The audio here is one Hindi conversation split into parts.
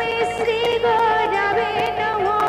तस्मै श्री गुरवे नमः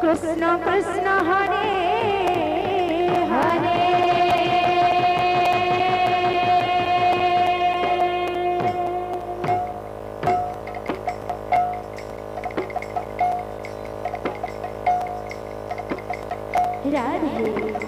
Krishna Krishna Hare Hare Radhe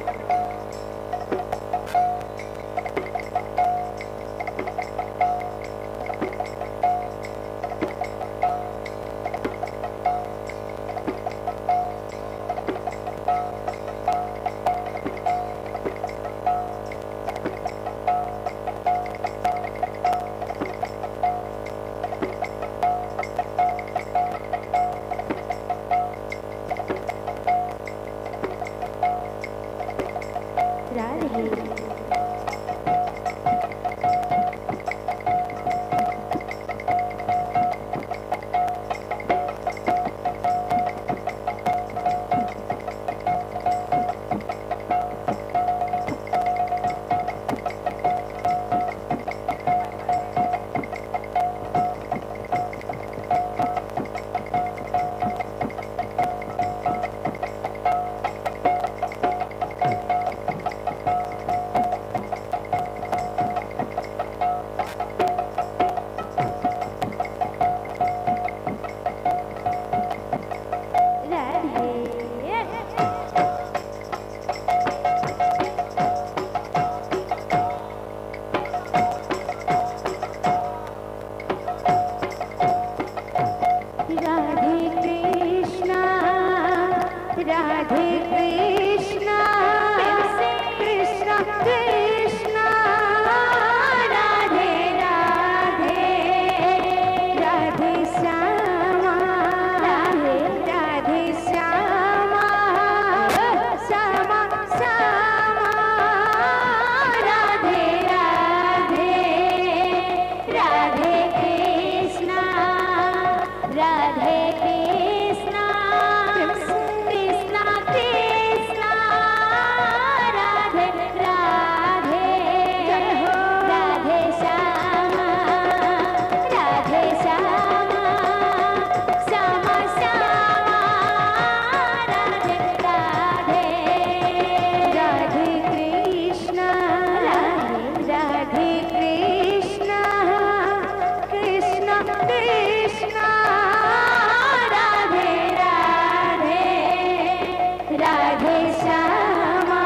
Shyama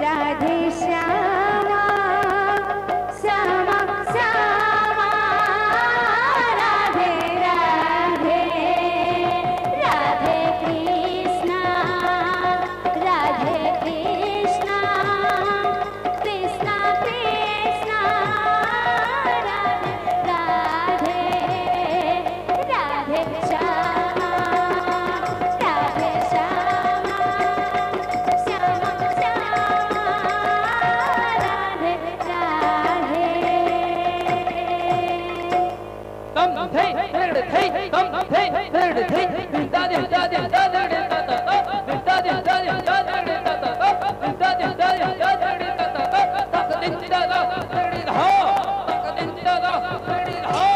Radhe Shyama Shyama Shyama Radhe Radhe Radhe Krishna Krishna Krishna Radhe Radhe Shyama Radhe Shyama Shyama Shyama Radhe Radhe Tam thei third thei tam thei third thei da de da de da de da da da de da de da de da da da de da de da de da da tak din da da third ha tak din da da third ha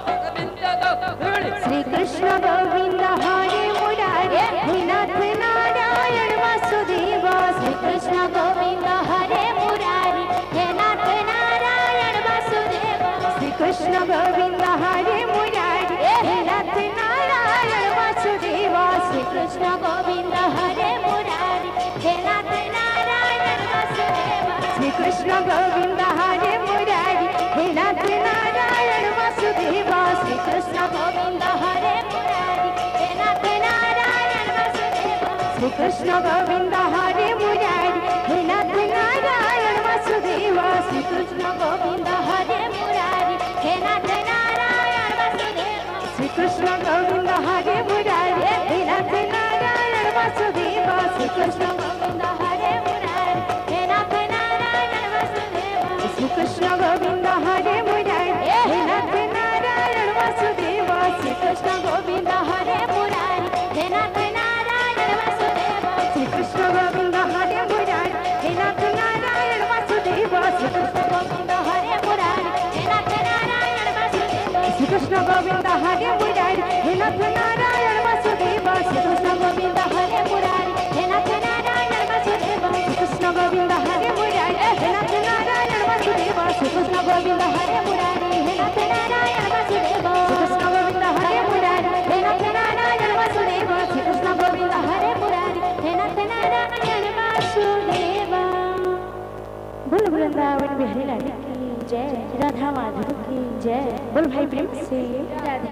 tak din da da third Shri Krishna Govind हरे मुरारे हे नाथ नारायण वासुदेव श्री कृष्ण गोविंद हरे मुरारी हे नाथ नारायण वासुदेव श्री कृष्ण गोविंद हरे मुरारी हे नाथ नारायण वासुदेव श्री कृष्ण गोविंद हरे मुरारी हे नाथ नारायण वासुदेव श्री कृष्ण गोविंद हरे मुरारी हे नाथ नारायण वासुदेव श्री कृष्ण गोविंद हरे मुरारी हे नाथ नारायण वासुदेव श्री कृष्ण गोविंद हरे मुरारी हे नाथ नारायण वासुदेव श्री कृष्ण गोविंद हरे मुरारी हे नाथ नारायण वासुदेव श्री कृष्ण गोविंद हरे मुरारी हे नाथ नारायण वासुदेव श्री कृष्ण गोविंद हरे मुरारी हे नाथ नारायण वासुदेव श्री कृष्ण गोविंद हरे मुरारी हे नाथ नारायण वासुदेव श्री कृष्ण गोविंद हरे मुरारी हे नाथ नारायण वासुदेव श्री कृष्ण गोविंद हरे मुरारी हे नाथ नारायण वासुदेव श्री कृष्ण गोविंद हरे मुरारी हे नाथ नारायण वासुदेव श्री कृष्ण गोविंद हरे मुरारी हे नाथ नारायण वासुदेव श्री कृष्ण गोविंद हरे मुरारी हे नाथ नारायण वासुदेव श्री कृष्ण गोविंद हरे मुरारी हे नाथ नारायण वासुदेव श्री कृष्ण गोविंद हरे मुरारी हे नाथ नारायण वासुदेव श्री कृष्ण गोविंद हरे मुरारी हे नाथ नारायण वासुदेव श्री कृष्ण गोविंद हरे मुरारी हे नाथ नारायण वासुदेव। बोल वृंदावन बिहारी लाल की जय, राधा माधव की जय। बोल भाई प्रेम से राधे।